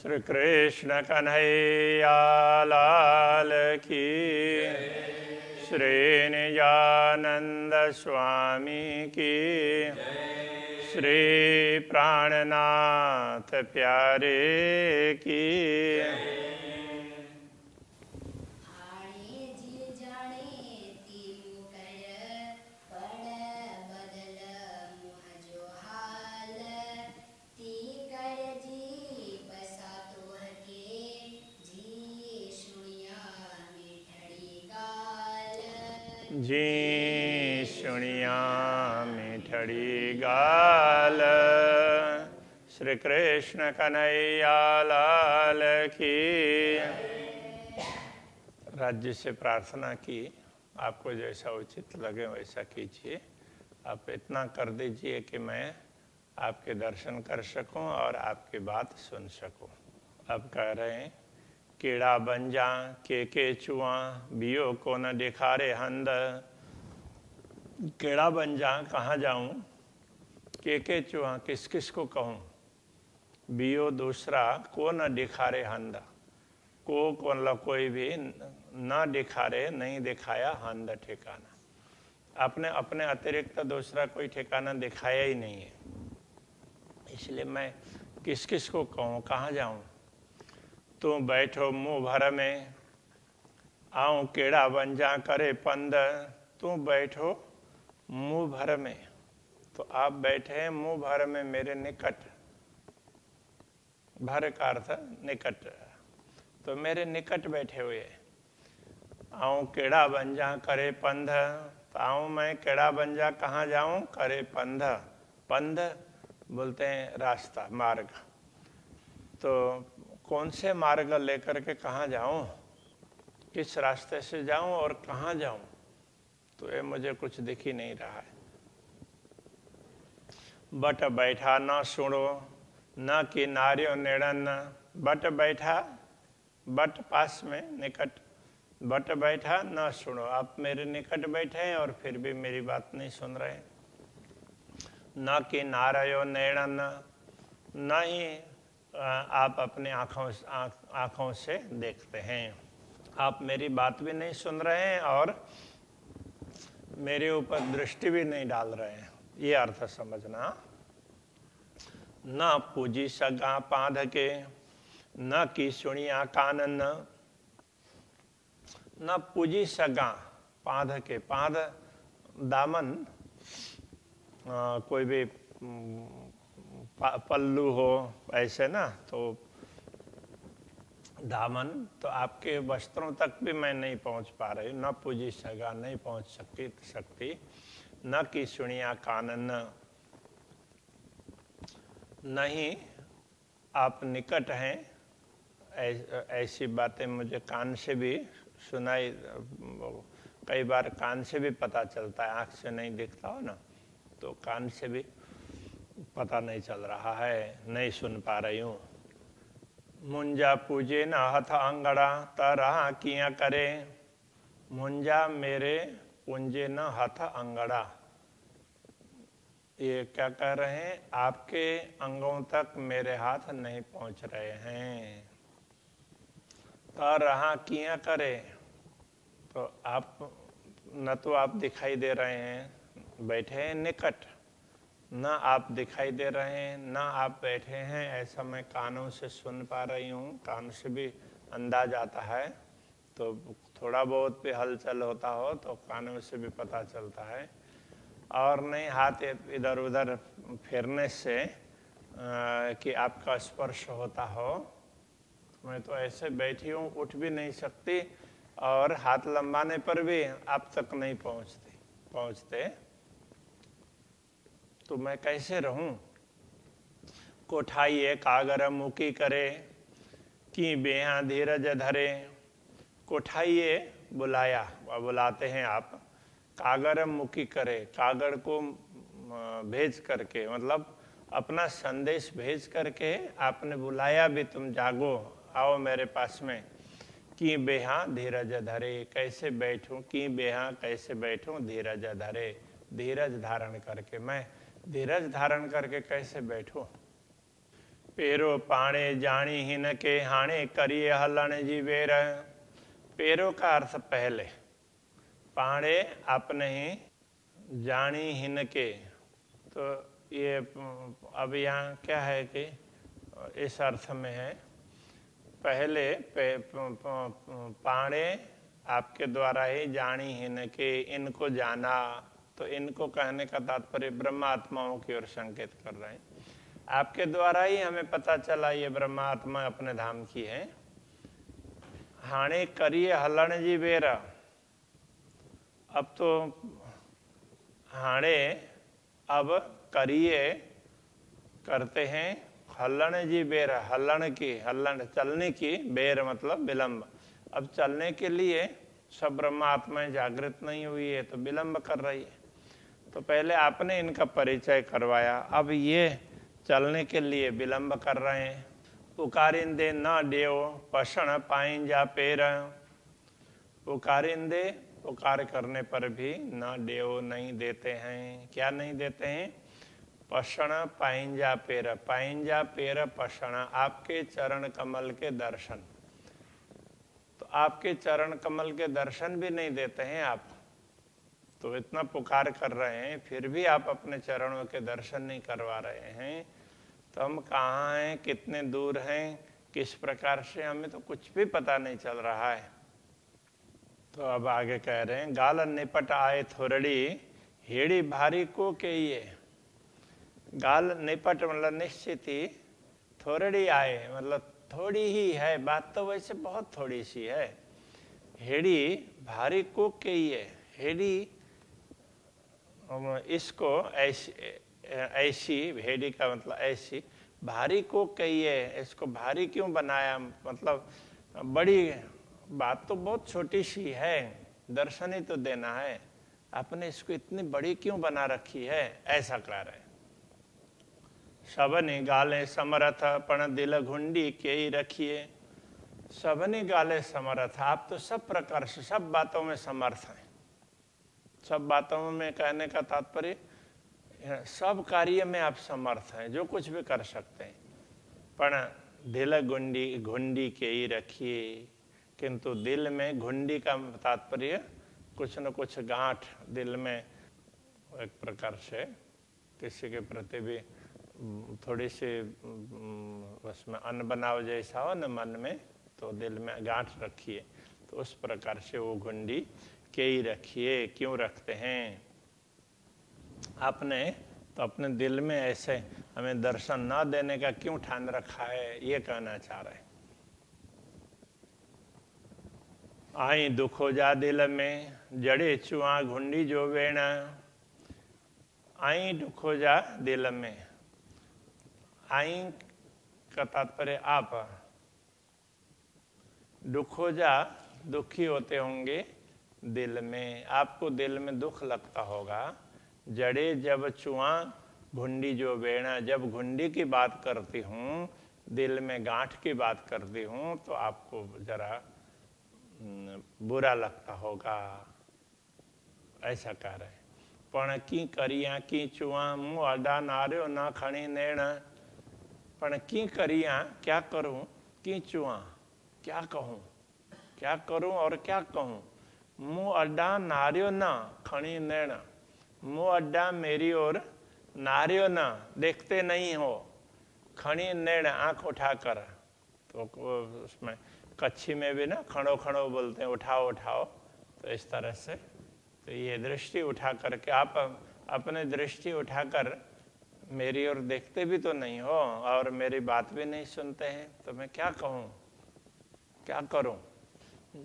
श्री कृष्ण कन्हैया लाल की, श्री निजानंद स्वामी की, श्री प्राणनाथ प्यारे की। जी सुनिया मिठड़ी गाल, श्री कृष्ण कन्हैया लाल की। राज्य से प्रार्थना की, आपको जैसा उचित लगे वैसा कीजिए। आप इतना कर दीजिए कि मैं आपके दर्शन कर सकूं और आपकी बात सुन सकूं। अब कह रहे हैं, कीड़ा बन जा के चुआ, बियो को न दिखारे हंद। कीड़ा बन जा, कहाँ जाऊं, के चुआ किस किस को कहूं, बियो दूसरा, को न दिखारे हंद, को मतलब कोई भी न दिखारे, नहीं दिखाया, हंद ठिकाना, आपने अपने अतिरिक्त दूसरा कोई ठिकाना दिखाया ही नहीं है। इसलिए मैं किस किस को कहूँ, कहाँ जाऊं। तू बैठो मुँह भर में, आऊँ कीड़ा बन जा करे पंद। तू बैठो मुँह भर में, तो आप बैठे हैं मुँह भर में मेरे निकट, भर का अर्थ निकट, तो मेरे निकट बैठे हुए। आऊँ कीड़ा बन जा करे पंध, तो आऊँ मैं कीड़ा बन जा, कहाँ जाऊँ, करे पंध। पंध बोलते हैं रास्ता, मार्ग। तो कौन से मार्ग लेकर के कहाँ जाऊं, किस रास्ते से जाऊं और कहाँ जाऊं, तो ये मुझे कुछ दिख ही नहीं रहा है। बट बैठा न सुनो, न कि नारियो नेड़न। बट बैठा, बट पास में, निकट, बट बैठा न सुनो, आप मेरे निकट बैठे हैं और फिर भी मेरी बात नहीं सुन रहे। न कि नारियो नेड़न, न ही आप अपने आँखों से देखते हैं, आप मेरी बात भी नहीं सुन रहे हैं और मेरे ऊपर दृष्टि भी नहीं डाल रहे हैं, ये अर्थ समझना। न पूजी सगा पाध के, न की सुनिया कानन। न पूजी सगा पाध के, पाध दामन, कोई भी पल्लू हो ऐसे ना, तो दामन, तो आपके वस्त्रों तक भी मैं नहीं पहुंच पा रही। न पूजी सगा, नहीं पहुंच सकती। न कि सुनिया कानन, नहीं आप निकट हैं, ऐसी बातें मुझे कान से भी सुनाई, कई बार कान से भी पता चलता है, आँख से नहीं दिखता हो ना, तो कान से भी पता नहीं चल रहा है, नहीं सुन पा रही हूँ। मुंजा पूजे न हथ अंगड़ा, तरह किया करे। मुंजा मेरे पूंजे न हथ अंगड़ा, ये क्या कह रहे हैं, आपके अंगों तक मेरे हाथ नहीं पहुंच रहे हैं। तरह किया करे, तो आप न तो आप दिखाई दे रहे हैं, बैठे हैं निकट, न आप दिखाई दे रहे हैं, न आप बैठे हैं, ऐसा मैं कानों से सुन पा रही हूँ, कान से भी अंदाज आता है, तो थोड़ा बहुत भी हलचल होता हो तो कानों से भी पता चलता है। और नहीं हाथ इधर उधर फेरने से कि आपका स्पर्श होता हो, मैं तो ऐसे बैठी हूँ, उठ भी नहीं सकती और हाथ लंबाने पर भी आप तक नहीं पहुँचते, तो मैं कैसे रहूं। कोठाइए कागर मुकी करे, कि बेहा धीरज धरे। कोठाइए बुलाया, बुलाते हैं आप, कागर मुकी करे, कागर को भेज करके, मतलब अपना संदेश भेज करके आपने बुलाया भी, तुम जागो, आओ मेरे पास में। कि बेहा धीरज धरे, कैसे बैठूं, कि बेहा कैसे बैठूं, धीरज धरे, धीरज धारण करके, मैं धीरज धारण करके कैसे बैठूं। पेरो पाणे जानी हिन के हाणे करिए हलन जी बेर। पेरो का अर्थ पहले, पाणे आपने ही, जानी हिन के, तो ये अब यहाँ क्या है कि इस अर्थ में है पहले पाणे आपके द्वारा ही जानी हिन के, इनको जाना, तो इनको कहने का तात्पर्य ब्रह्मात्माओं की ओर संकेत कर रहे हैं। आपके द्वारा ही हमें पता चला ये ब्रह्मात्मा अपने धाम की है। हाणे करिए हलन जी बेरा, अब तो हाणे अब करिए करते हैं हलन जी बेर, हलन की, हलन चलने की, बेर मतलब विलंब। अब चलने के लिए सब ब्रह्मात्माएं जागृत नहीं हुई है तो विलंब कर रही है। तो पहले आपने इनका परिचय करवाया, अब ये चलने के लिए विलंब कर रहे हैं। पुकारिंदे न देव पषण पाइन जा पेर। पुकारिंदे, पुकार करने पर भी न देव नहीं देते हैं। क्या नहीं देते हैं? पषण पाइंजा पेर, पाइंजा पेर पषण, आपके चरण कमल के दर्शन। तो आपके चरण कमल के दर्शन भी नहीं देते हैं आप, तो इतना पुकार कर रहे हैं फिर भी आप अपने चरणों के दर्शन नहीं करवा रहे हैं, तो हम कहाँ हैं, कितने दूर हैं, किस प्रकार से, हमें तो कुछ भी पता नहीं चल रहा है। तो अब आगे कह रहे हैं, गाल निपट आए थोरड़ी हेड़ी भारी को के ये। गाल निपट मतलब निश्चित ही, थोरड़ी आए मतलब थोड़ी ही है, बात तो वैसे बहुत थोड़ी सी है। हेड़ी भारी को के ये, हेड़ी इसको ऐसी, ऐसी, हेड़ी का मतलब ऐसी, भारी को कहिए, इसको भारी क्यों बनाया, मतलब बड़ी बात तो बहुत छोटी सी है, दर्शन ही तो देना है, आपने इसको इतनी बड़ी क्यों बना रखी है, ऐसा कह रहे। सबने गाले समर्थ पण दिल घुंडी के ही रखिए। सबने गाले समर्थ, आप तो सब प्रकार से सब बातों में समर्थ हैं। सब बातों में कहने का तात्पर्य सब कार्य में आप समर्थ हैं, जो कुछ भी कर सकते हैं। पण दिल घुंडी, घुंडी के ही रखिए, किंतु दिल में, घुंडी का तात्पर्य कुछ न कुछ गांठ दिल में, एक प्रकार से किसी के प्रति भी थोड़ी सी उसमें अनबनाव जैसा हो न मन में, तो दिल में गांठ रखिए। तो उस प्रकार से वो घुंडी के ही रखिए। क्यों रखते हैं आपने, तो अपने दिल में ऐसे हमें दर्शन न देने का क्यों ठान रखा है, ये कहना चाह रहे। आई दुखो जा दिल में जड़े चुआ घुंडी जो वेण। आई दुखो जा दिल में, आई का तात्पर्य आप, दुखो जा दुखी होते होंगे दिल में, आपको दिल में दुख लगता होगा। जड़े जब चुआ घुंडी जो वेणा, जब घुंडी की बात करती हूँ, दिल में गांठ की बात करती हूँ, तो आपको जरा बुरा लगता होगा, ऐसा कह रहे। पण की करिया की चुआ मुँह अड्डा नार्यो ना खणी नेण। पण की करिया, क्या करूं, की चुआ क्या कहूं, क्या करूं और क्या कहूं। मुँह अड्डा नार्यो ना खणी नेण, मुँह अड्डा मेरी ओर नार्यो ना, देखते नहीं हो, खणी नेण आंख उठाकर। तो उसमें कच्छी में भी ना खड़ो खड़ो बोलते हैं, उठाओ उठाओ, तो इस तरह से। तो ये दृष्टि उठा करके आप अपने दृष्टि उठाकर मेरी ओर देखते भी तो नहीं हो और मेरी बात भी नहीं सुनते हैं, तो मैं क्या कहूँ, क्या करूँ।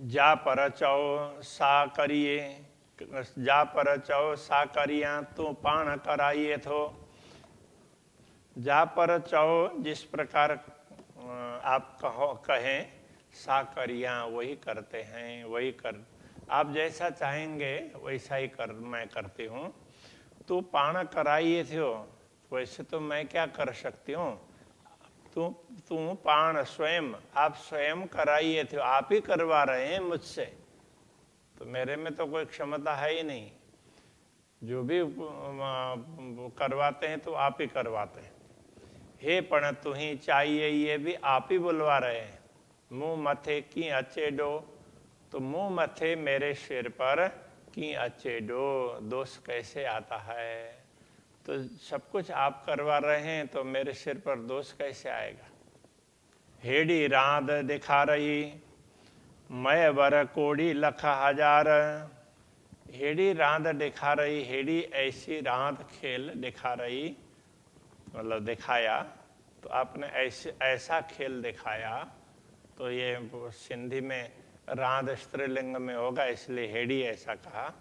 जा पर चाओ सा करिए, जा पर चाओ सा करिया तू पाण कराइए थो। जा पर चाओ, जिस प्रकार आप कहो कहें, सा करिया वही करते हैं, वही कर, आप जैसा चाहेंगे वैसा ही कर, मैं करती हूँ। तू पाण कराइए थे, वैसे तो मैं क्या कर सकती हूँ, तू पाण स्वयं, आप स्वयं कराइए थे, आप ही करवा रहे हैं मुझसे, तो मेरे में तो कोई क्षमता है ही नहीं। जो भी करवाते हैं तो आप ही करवाते हैं। हे पण तुही चाहिए, ये भी आप ही बुलवा रहे हैं। मुंह मथे की अचेडो, तो मुंह मथे मेरे सिर पर की अचेडो, दोष कैसे आता है? तो सब कुछ आप करवा रहे हैं तो मेरे सिर पर दोष कैसे आएगा? हेड़ी रांद दिखा रही, मैं वर कोड़ी लखा हजार। हेड़ी रांद दिखा रही, हेड़ी ऐसी रांद खेल दिखा रही, मतलब दिखाया, तो आपने ऐसा खेल दिखाया, तो ये सिंधी में रांद स्त्रीलिंग में होगा इसलिए हेड़ी ऐसा कहा।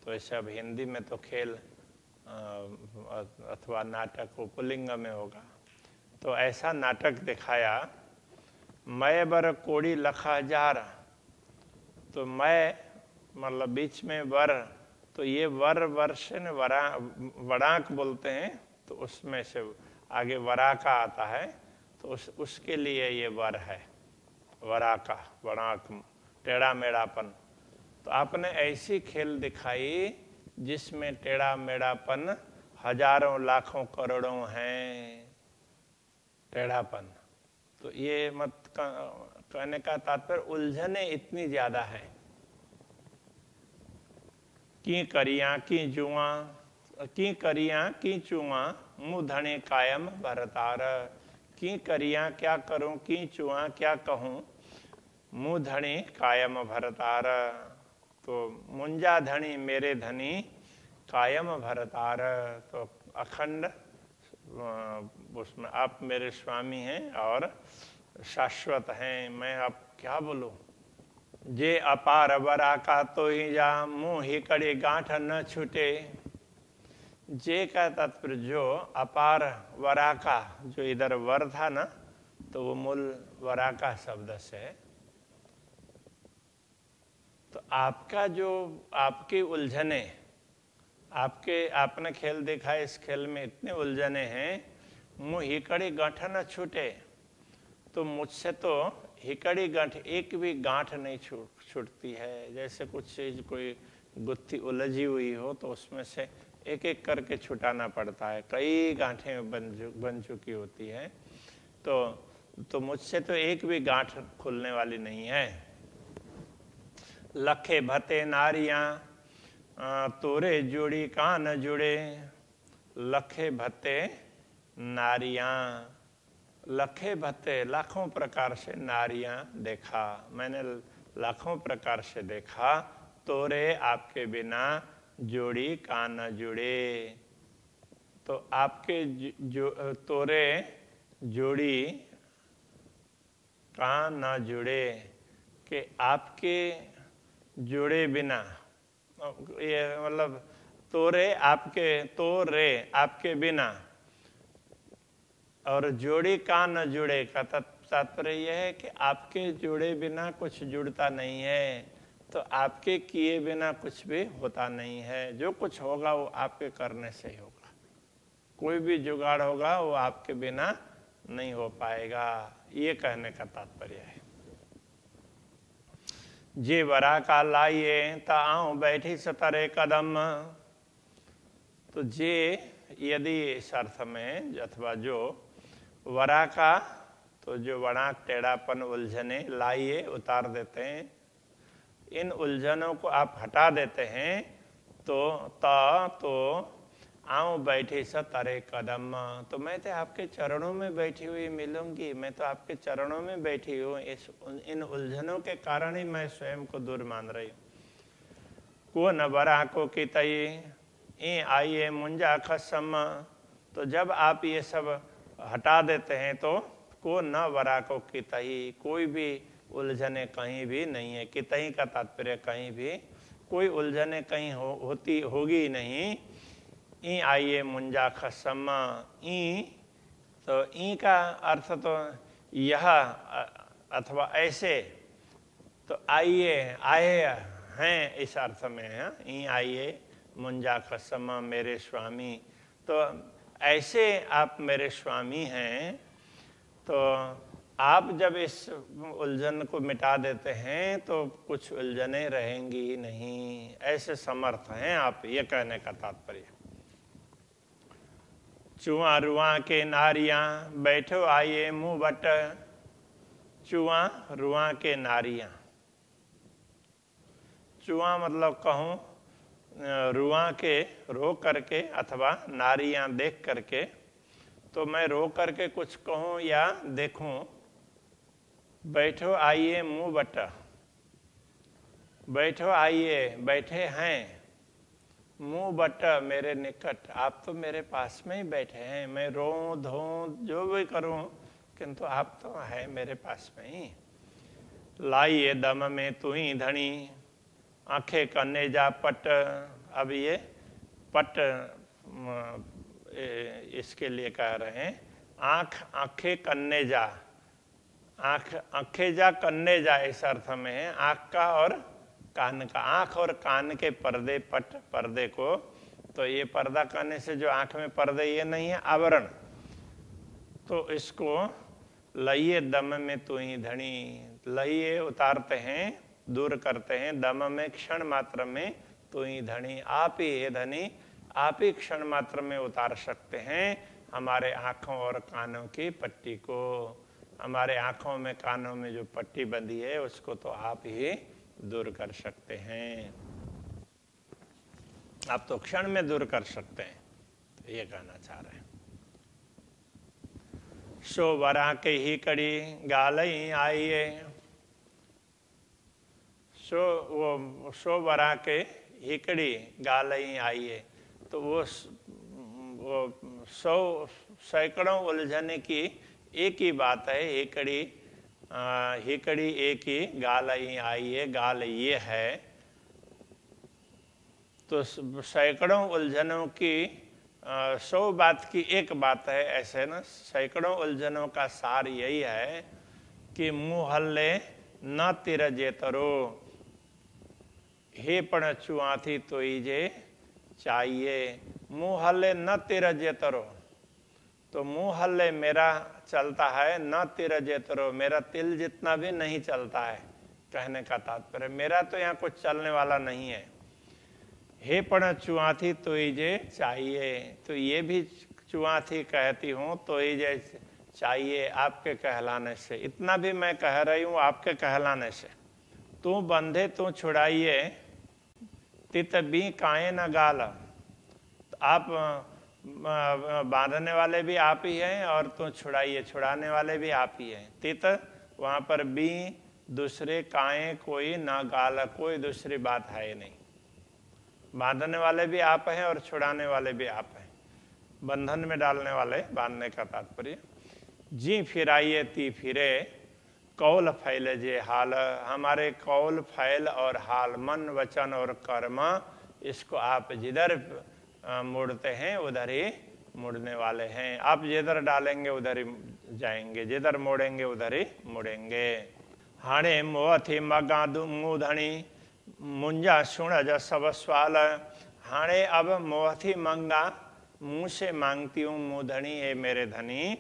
तो ऐसे अब हिंदी में तो खेल अथवा नाटक पुल्लिंग में होगा। तो ऐसा नाटक दिखाया, मैं बर कोड़ी लखा हजार। तो मैं मतलब बीच में वर, तो ये वर्ष ने वराक बोलते हैं, तो उसमें से आगे वराका आता है, तो उसके लिए ये वर है, वराका, वराक, टेढ़ा मेढ़ापन। तो आपने ऐसी खेल दिखाई जिसमें टेढ़ा मेढ़ापन हजारों लाखों करोड़ों हैं, टेढ़ापन। तो ये मत कहने का तात्पर्य उलझने इतनी ज्यादा है। की करिया की जुआ, की करिया की चुआ, मुँह धने कायम भरतार। की करिया क्या करूं, की चुआ क्या कहूं, मुँह धनी कायम भरतार। तो मुंजा धनी मेरे धनी कायम भरतार, तो अखंड उसमें आप मेरे स्वामी हैं और शाश्वत हैं। मैं अब क्या बोलूं? जे अपार वरा का तो ही जा, मुँह ही कड़ी गांठ न छूटे। जे का तात्पर्य जो अपार वरा का, जो इधर वर था ना, तो वो मूल वरा का शब्द से। तो आपका जो आपकी उलझने, आपने खेल देखा, इस खेल में इतने उलझने हैं, मुँह हिकड़ी गांठ न छूटे। तो मुझसे तो हिकड़ी गांठ, एक भी गांठ नहीं छूटती है। जैसे कुछ चीज कोई गुत्थी उलझी हुई हो तो उसमें से एक एक करके छुटाना पड़ता है, कई गांठें बन चुकी होती हैं। तो मुझसे तो एक भी गांठ खुलने वाली नहीं है। लखे भते नारियां तोरे जोड़ी कान जुड़े। लखे भते नारियां, लखे भते लाखों प्रकार से नारियां देखा, मैंने लाखों प्रकार से देखा। तोरे आपके बिना जोड़ी कान न जुड़े। तो आपके तोरे जोड़ी कान न जुड़े, कि आपके जुड़े बिना, ये मतलब तोरे आपके बिना, और जोड़ी कान न जुड़े का तात्पर्य यह है कि आपके जुड़े बिना कुछ जुड़ता नहीं है। तो आपके किए बिना कुछ भी होता नहीं है। जो कुछ होगा वो आपके करने से ही होगा। कोई भी जुगाड़ होगा वो आपके बिना नहीं हो पाएगा, ये कहने का तात्पर्य है। जे वरा का लाइए ता आऊं बैठी सतरे कदम। तो जे यदि इस अर्थ में अथवा जो वरा का, तो जो वराक टेढ़ापन उलझने लाइए उतार देते हैं, इन उलझनों को आप हटा देते हैं, तो आऊं बैठी सा तारे कदम। तो मैं तो आपके चरणों में बैठी हुई मिलूंगी, मैं तो आपके चरणों में बैठी हूँ। इन उलझनों के कारण ही मैं स्वयं को दूर मान रही हूँ। को न बरा को की तई ई आइए मुंजा खसम। तो जब आप ये सब हटा देते हैं तो को न वरा को की तई, कोई भी उलझने कहीं भी नहीं है। कि तई का तात्पर्य कहीं भी कोई उलझने कहीं होगी नहीं। ई आइए मुंजा खसम, ई, तो ई का अर्थ तो यह अथवा ऐसे, तो आइए, आए हैं इस अर्थ में है। ई आइए मुंजा खसम, मेरे स्वामी। तो ऐसे आप मेरे स्वामी हैं, तो आप जब इस उलझन को मिटा देते हैं तो कुछ उलझने रहेंगी ही नहीं। ऐसे समर्थ हैं आप, ये कहने का तात्पर्य। चुआ रुआ के नारियां बैठो आइए मुँह बट। चुआ रुआ के नारियां, चुआ मतलब कहूँ रुआ के रो करके अथवा नारियां देख करके, तो मैं रो करके कुछ कहूँ या देखूं। बैठो आइए मुँह बट, बैठो आइए बैठे हैं, मुँह बट मेरे निकट, आप तो मेरे पास में ही बैठे हैं। मैं रोऊं धोऊं जो भी करूं, किंतु आप तो है मेरे पास में ही। लाइए दम में तू ही धनी, आंखें कन्ने जा पट। अब ये पट इसके लिए कह रहे हैं, आंख आंखें कन्ने जा, आंखें जा कन्ने जा, इस अर्थ में है आंख का और कान का। आंख और कान के पर्दे, पट पर्दे को, तो ये पर्दा करने से जो आंख में पर्दे, ये नहीं है आवरण, तो इसको लइए दम में तू ही धनी, लइए उतारते हैं, दूर करते हैं, दम में क्षण मात्र में, तू ही धनी, आप ही है धनी, आप ही क्षण मात्र में उतार सकते हैं हमारे आँखों और कानों की पट्टी को। हमारे आँखों में कानों में जो पट्टी बंधी है उसको तो आप ही दूर कर सकते हैं, आप तो क्षण में दूर कर सकते हैं, तो ये कहना चाह रहे हैं। सो वरा के ही कड़ी गालई आइए, सो वरा के हिकड़ी गालई आइए, तो वो सैकड़ों उलझने की एक ही बात है। हिकड़ी एक ही, गाल ही आइए, गाल ये है, तो सैकड़ों उलझनों की 100 बात की एक बात है, ऐसे ना। सैकड़ों उलझनों का सार यही है कि मुँह हल्ले न तिरजे तरो, हे पण चुआथी तो जे चाहिए। मुँह हल्ले न तिरजे तरो, तो मुँह हल्ले मेरा चलता है, न तिरजे तरो मेरा तिल जितना भी नहीं चलता है। कहने का तात्पर्य मेरा तो यहाँ कुछ चलने वाला नहीं है। हे पण चुआथी तो जे चाहिए, तो ये भी चुआथी कहती हूँ तो जे चाहिए आपके कहलाने से, इतना भी मैं कह रही हूँ आपके कहलाने से। तू बंधे तू छुड़ाइए, तित बी काए न गाल, तो आप बांधने वाले भी आप ही हैं और तू छुड़ाइए, छुड़ाने वाले भी आप ही हैं। तित वहाँ पर बी दूसरे, काए कोई, ना गाल कोई दूसरी बात है ही नहीं। बांधने वाले भी आप हैं और छुड़ाने वाले भी आप हैं, बंधन में डालने वाले, बांधने का तात्पर्य। जी फिराइए ती फिरे, कौल फैल जे हाल, हमारे कौल फैल और हाल, मन वचन और कर्म, इसको आप जिधर मुड़ते हैं उधर ही मुड़ने वाले हैं। आप जिधर डालेंगे उधर ही जाएंगे, जिधर मोड़ेंगे उधर ही मुड़ेंगे। हाणे मोहथी मगा मुधनी, मुंजा सुण ज सब सवाल, हाणे अब मोहथी मंगा, मुँह से मांगती हूँ मुधनी, है मेरे धनी।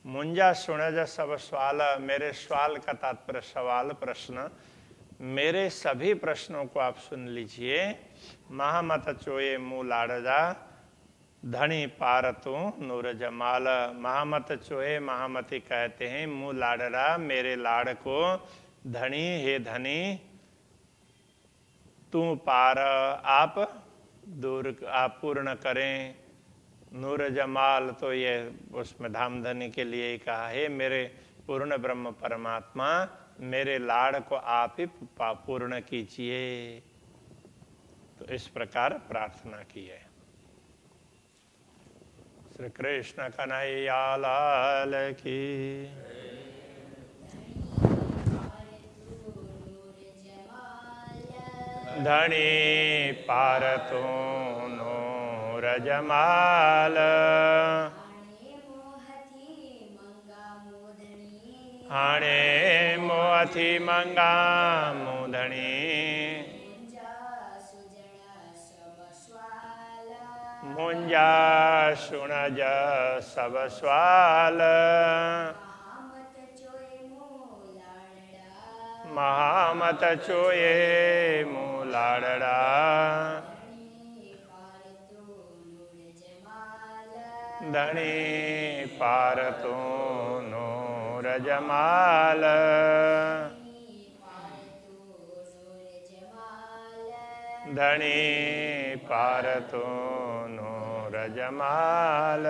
मुंजा सुण ज सब सवाल, मेरे सवाल का तात्पर्य सवाल, प्रश्न, मेरे सभी प्रश्नों को आप सुन लीजिए। महामत चोए मुँह लाड़जा, धनी पार तू नूर जमाल। महामत चोए, महामती कहते हैं मुँह लाड़रा, मेरे लाड़ को। धनी, हे धनी, तू पार, आप दूर, आप पूर्ण करें। नूर जमाल, तो ये उसमें धाम धनी के लिए ही कहा है। मेरे पूर्ण ब्रह्म परमात्मा, मेरे लाड़ को आप ही पूर्ण कीजिए। तो इस प्रकार प्रार्थना की है। श्री कृष्ण कन्हैया लाल की। धनी पार तू नूर जमाल, हाणे मोहथी मंगा मुधनी, मुंजा सुण ज सब सवाल। महामत चोए मुँह लाड़ड़ा, धनी पारतो नो रजमाल धनी पारतो नो रजमाल